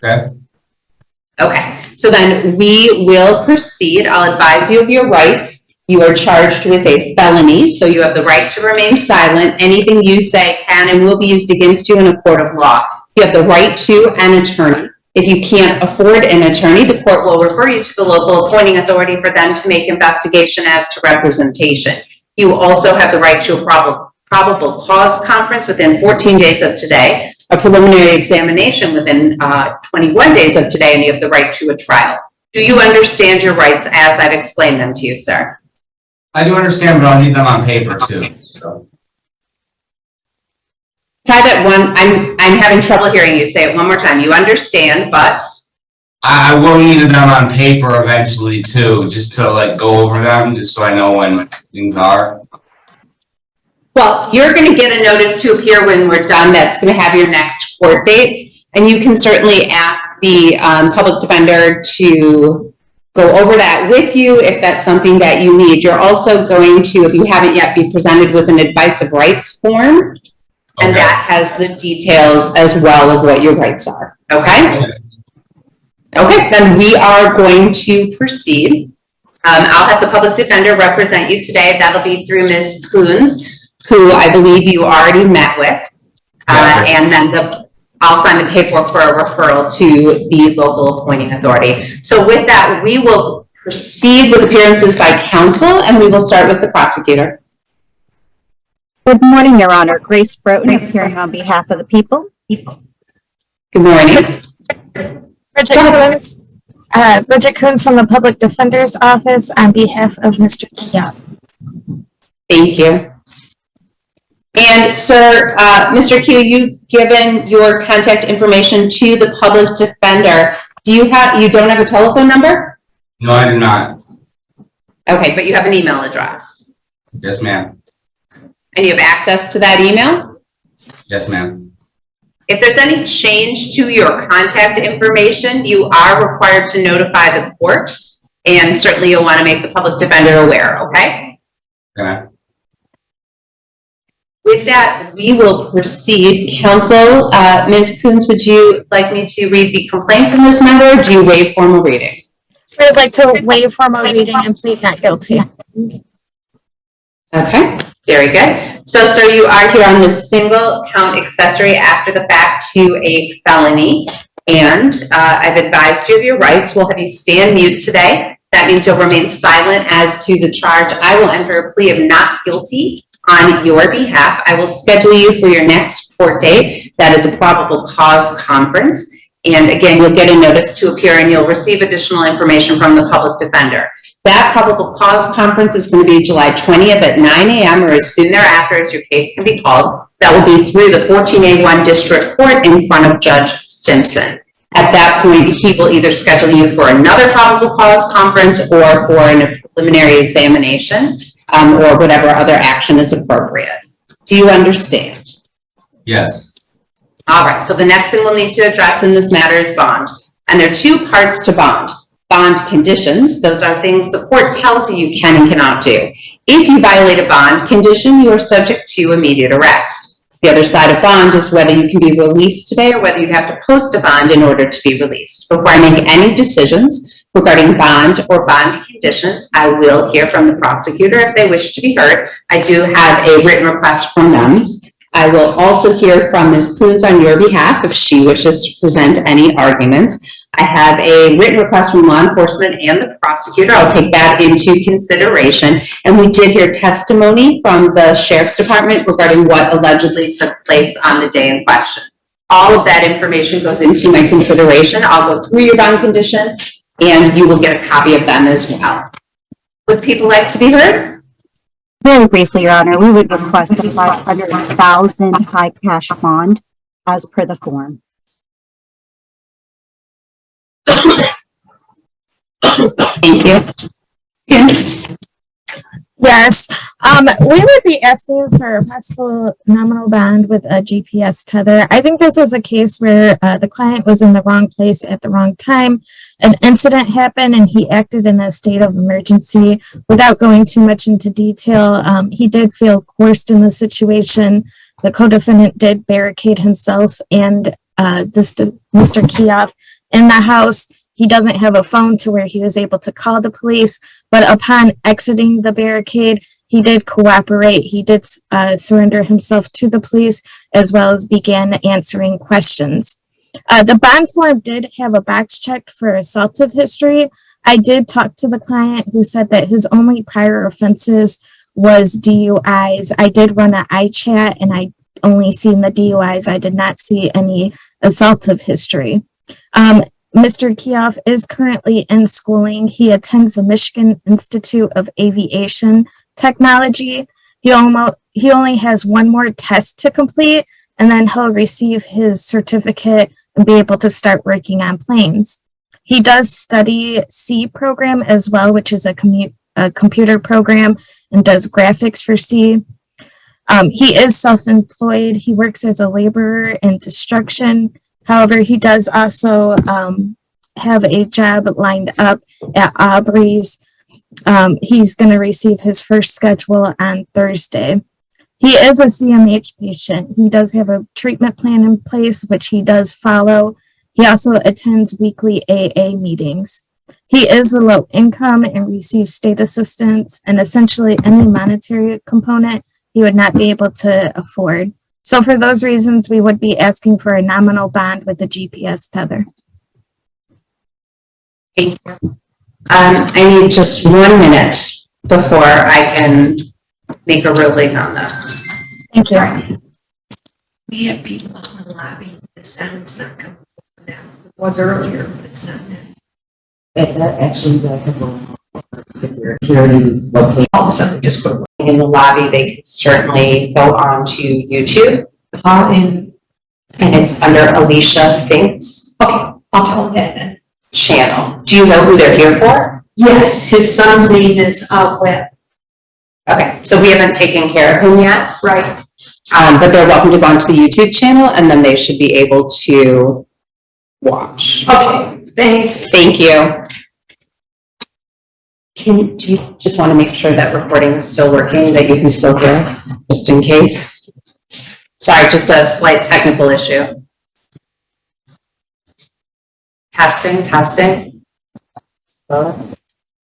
Okay. Okay, so then we will proceed. I'll advise you of your rights. You are charged with a felony, so you have the right to remain silent. Anything you say can and will be used against you in a court of law. You have the right to an attorney. If you can't afford an attorney, the court will refer you to the local appointing authority for them to make investigation as to representation. You also have the right to a probable cause conference within 14 days of today, a preliminary examination within 21 days of today, and you have the right to a trial. Do you understand your rights as I've explained them to you, sir? I do understand, but I'll need them on paper too. So. Try that one. I'm having trouble hearing you. Say it one more time. You understand, but I will need them on paper eventually too, just to like go over them, just so I know when things are. well, you're going to get a notice to appear when we're done. That's going to have your next court dates, and you can certainly ask the public defender to go over that with you if that's something that you need. You're also going to, if you haven't yet, be presented with an advice of rights form. And that has the details as well of what your rights are, okay? Okay, then we are going to proceed. I'll have the public defender represent you today. That'll be through Ms. Coons, who I believe you already met with. And then I'll sign the paperwork for a referral to the local appointing authority. So with that, we will proceed with appearances by counsel, and we will start with the prosecutor. Good morning, Your Honor. Grace Broughton, appearing on behalf of the people. Good morning. Bridget Coons from the Public Defender's Office on behalf of Mr. Kia. Thank you. And sir, Mr. Q, you've given your contact information to the public defender. You don't have a telephone number? No, I do not. Okay, but you have an email address. Yes, ma'am. And you have access to that email? Yes, ma'am. If there's any change to your contact information, you are required to notify the court, and certainly you'll want to make the public defender aware, okay? Okay. With that, we will proceed. Counsel, Ms. Coons, would you like me to read the complaint from this matter, or do you waive formal reading? I would like to waive formal reading and plead not guilty. Okay, very good. So, sir, you are here on the single count accessory after the fact to a felony, and I've advised you of your rights. We'll have you stand mute today. That means you'll remain silent as to the charge. I will enter a plea of not guilty on your behalf. I will schedule you for your next court date. That is a probable cause conference. And again, you'll get a notice to appear, and you'll receive additional information from the public defender. That probable cause conference is going to be July 20th at 9 a.m. or as soon thereafter as your case can be called. That will be through the 14A1 District Court in front of Judge Simpson. At that point, he will either schedule you for another probable cause conference or for a preliminary examination or whatever other action is appropriate. Do you understand? Yes. All right, so the next thing we'll need to address in this matter is bond. And there are two parts to bond. Bond conditions, those are things the court tells you you can and cannot do. If you violate a bond condition, you are subject to immediate arrest. The other side of bond is whether you can be released today or whether you have to post a bond in order to be released. Before I make any decisions regarding bond or bond conditions, I will hear from the prosecutor if they wish to be heard. I do have a written request from them. I will also hear from Ms. Coons on your behalf if she wishes to present any arguments. I have a written request from law enforcement and the prosecutor. I'll take that into consideration. And we did hear testimony from the Sheriff's Department regarding what allegedly took place on the day in question. All of that information goes into my consideration. I'll go through your bond condition, and you will get a copy of them as well. Would people like to be heard? Very briefly, Your Honor, we would request a $500,000 high cash bond as per the form. Thank you. Yes. Yes, we would be asking for a possible nominal bond with a GPS tether. I think this is a case where the client was in the wrong place at the wrong time. An incident happened and he acted in a state of emergency. Without going too much into detail, he did feel coerced in the situation. The co-defendant did barricade himself and Mr. Kioff in the house. He doesn't have a phone to where he was able to call the police, but upon exiting the barricade, he did cooperate. He did surrender himself to the police, as well as began answering questions. The bond form did have a box checked for assaultive history. I did talk to the client who said that his only prior offenses was DUIs. I did run an iChat and I only seen the DUIs. I did not see any assaultive history. Mr. Kioff is currently in schooling. He attends the Michigan Institute of Aviation Technology. He only has one more test to complete, and then he'll receive his certificate and be able to start working on planes. He does study C program as well, which is a computer program, and does graphics for C. He is self-employed. He works as a laborer in construction. However, he does also have a job lined up at Aubrey's. He's going to receive his first schedule on Thursday. He is a CMH patient. He does have a treatment plan in place, which he does follow. He also attends weekly AA meetings. He is a low income and receives state assistance, and essentially any monetary component he would not be able to afford. So for those reasons, we would be asking for a nominal bond with a GPS tether. Thank you. I need just 1 minute before I can make a ruling on this. Thank you. We have people on the lobby. The sound's not coming from them. It was earlier, but it's not now. That actually does have a security location. All of a sudden, it just quit. In the lobby, they can certainly go on to YouTube, and it's under Alicia Fink's Okay, I'll tell that then. channel. Do you know who they're here for? Yes, his son's name is Webb. Okay, so we haven't taken care of him yet. Right. But they're welcome to go onto the YouTube channel, and then they should be able to watch. Okay, thanks. Thank you. Do you just want to make sure that recording is still working, that you can still hear us, just in case? Sorry, just a slight technical issue. Testing, testing.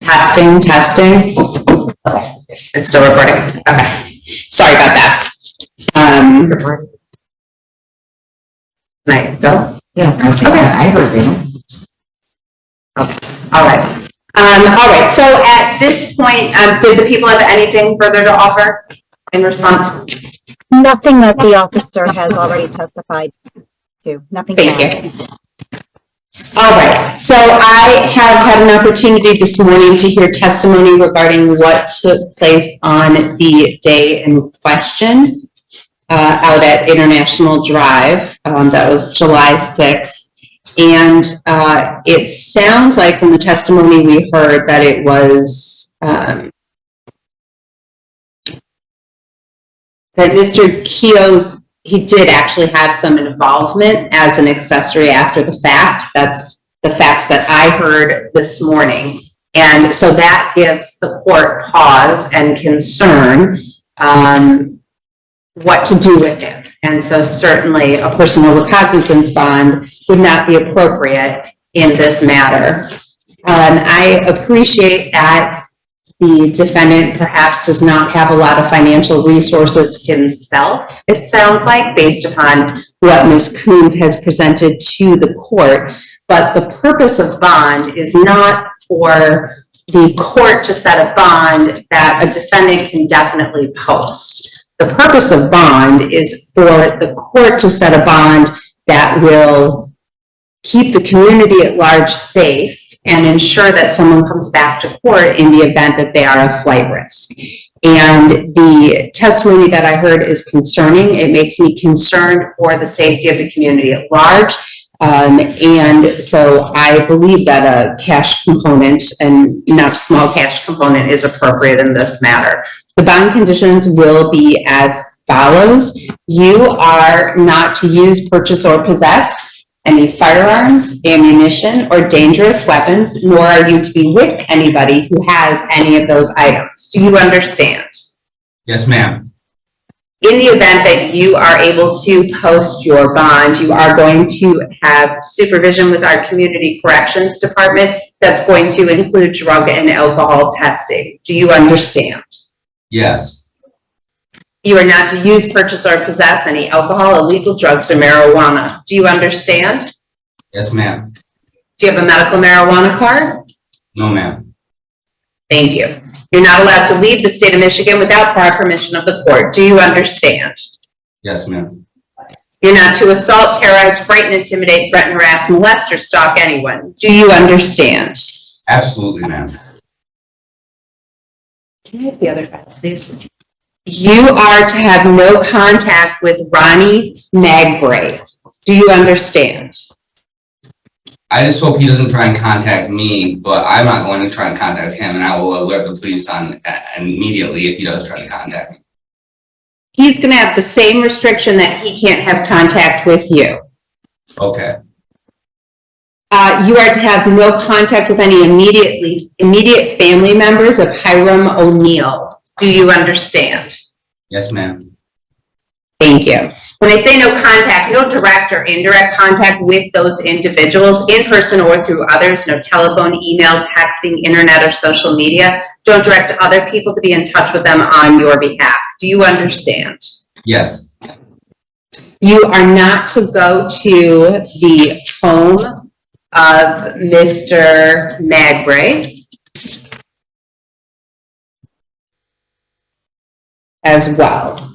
Testing, testing. Okay, it's still recording. Okay, sorry about that. Right, go? Yeah, I heard you. All right. All right, so at this point, did the people have anything further to offer in response? Nothing that the officer has already testified to. Nothing. Thank you. All right, so I have had an opportunity this morning to hear testimony regarding what took place on the day in question out at International Drive. That was July 6th. And it sounds like from the testimony we heard that it was that Mr. Keogh's, he did actually have some involvement as an accessory after the fact. That's the facts that I heard this morning. And so that gives the court pause and concern what to do with him. And so certainly a personal recognizance bond would not be appropriate in this matter. I appreciate that the defendant perhaps does not have a lot of financial resources himself, it sounds like, based upon what Ms. Coons has presented to the court. But the purpose of bond is not for the court to set a bond that a defendant can definitely post. The purpose of bond is for the court to set a bond that will keep the community at large safe and ensure that someone comes back to court in the event that they are a flight risk. And the testimony that I heard is concerning. It makes me concerned for the safety of the community at large. And so I believe that a cash component, and not a small cash component, is appropriate in this matter. The bond conditions will be as follows. You are not to use, purchase, or possess any firearms, ammunition, or dangerous weapons, nor are you to be with anybody who has any of those items. Do you understand? Yes, ma'am. In the event that you are able to post your bond, you are going to have supervision with our Community Corrections Department that's going to include drug and alcohol testing. Do you understand? Yes. You are not to use, purchase, or possess any alcohol, illegal drugs, or marijuana. Do you understand? Yes, ma'am. Do you have a medical marijuana card? No, ma'am. Thank you. You're not allowed to leave the state of Michigan without prior permission of the court. Do you understand? Yes, ma'am. You're not to assault, terrorize, frighten, intimidate, threaten, harass, molest, or stalk anyone. Do you understand? Absolutely, ma'am. Can I have the other file, please? You are to have no contact with Ronnie Magbray. Do you understand? I just hope he doesn't try and contact me, but I'm not going to try and contact him, and I will alert the police on immediately if he does try to contact me. He's going to have the same restriction that he can't have contact with you. Okay. You are to have no contact with any immediate family members of Hiram O'Neill. Do you understand? Yes, ma'am. Thank you. When I say no contact, no direct or indirect contact with those individuals, in person or through others, no telephone, email, texting, internet, or social media. Don't direct other people to be in touch with them on your behalf. Do you understand? Yes. You are not to go to the home of Mr. Magbray as well.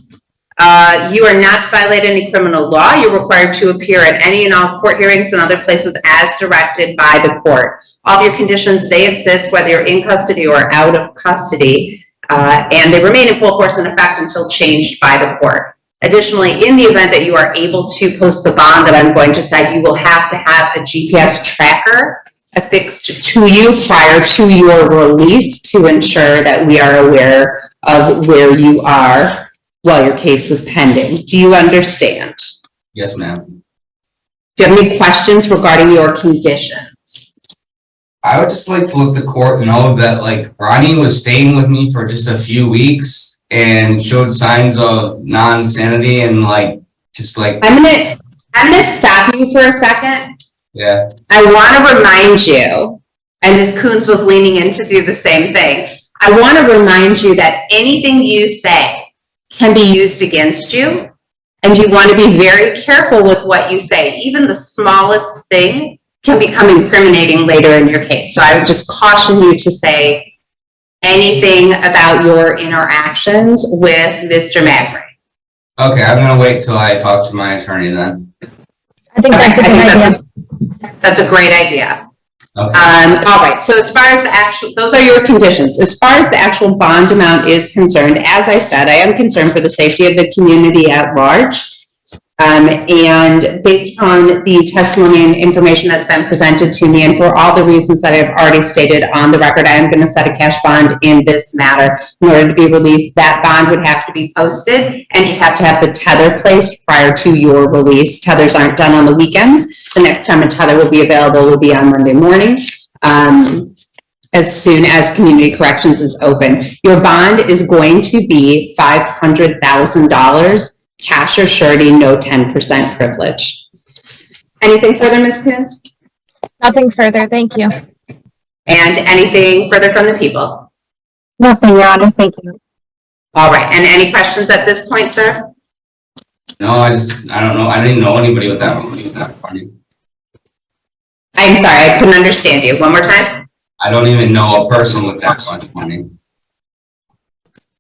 You are not to violate any criminal law. You're required to appear at any and all court hearings and other places as directed by the court. All of your conditions, they exist whether you're in custody or out of custody, and they remain in full force and effect until changed by the court. Additionally, in the event that you are able to post the bond that I'm going to cite, you will have to have a GPS tracker affixed to you prior to your release to ensure that we are aware of where you are while your case is pending. Do you understand? Yes, ma'am. Do you have any questions regarding your conditions? I would just like to let the court know that, like, Ronnie was staying with me for just a few weeks and showed signs of non-sanity and, like, just like. I'm gonna stop you for a second. Yeah. I want to remind you, and Ms. Coons was leaning in to do the same thing. I want to remind you that anything you say can be used against you, and you want to be very careful with what you say. Even the smallest thing can become incriminating later in your case. So I would just caution you to say anything about your interactions with Mr. Magbray. Okay, I'm gonna wait till I talk to my attorney then. I think that's a good idea. That's a great idea. Okay. All right, so as far as the actual, those are your conditions. As far as the actual bond amount is concerned, as I said, I am concerned for the safety of the community at large. And based on the testimony and information that's been presented to me, and for all the reasons that I've already stated on the record, I am going to set a cash bond in this matter. In order to be released, that bond would have to be posted, and you have to have the tether placed prior to your release. Tethers aren't done on the weekends. The next time a tether will be available will be on Monday morning. As soon as Community Corrections is open. Your bond is going to be $500,000. Cash or surety, no 10% privilege. Anything further, Ms. Coons? Nothing further. Thank you. And anything further from the people? Nothing, Your Honor. Thank you. All right. And any questions at this point, sir? No, I don't know. I didn't know anybody with that money. I'm sorry, I couldn't understand you. One more time? I don't even know a person with that much money.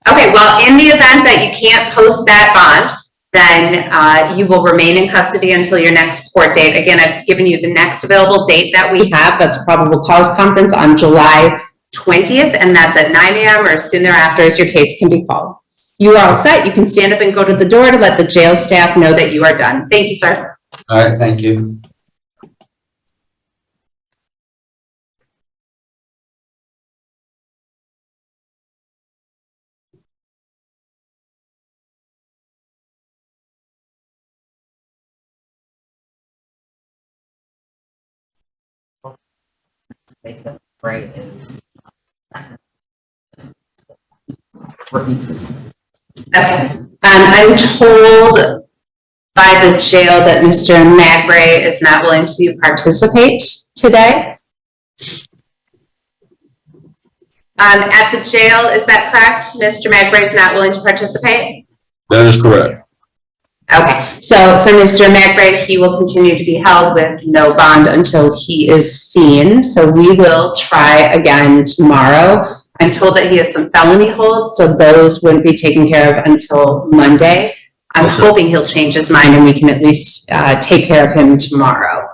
Okay, well, in the event that you can't post that bond, then you will remain in custody until your next court date. Again, I've given you the next available date that we have. That's probable cause conference on July 20th, and that's at 9 a.m. or as soon thereafter as your case can be called. You are all set. You can stand up and go to the door to let the jail staff know that you are done. Thank you, sir. All right, thank you. Releases. Okay. I'm told by the jail that Mr. Magray is not willing to participate today. At the jail, is that correct? Mr. Magray is not willing to participate? That is correct. Okay, so for Mr. Magray, he will continue to be held with no bond until he is seen. So we will try again tomorrow. I'm told that he has some felony holds, so those wouldn't be taken care of until Monday. I'm Okay. hoping he'll change his mind and we can at least take care of him tomorrow.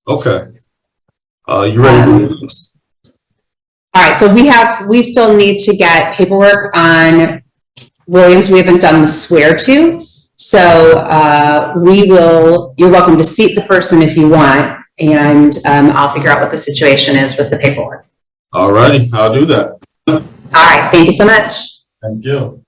Okay. You ready for this? All right, so we still need to get paperwork on Williams. We haven't done the swear to. So you're welcome to seat the person if you want, and I'll figure out what the situation is with the paperwork. All righty, I'll do that. All right, thank you so much. Thank you.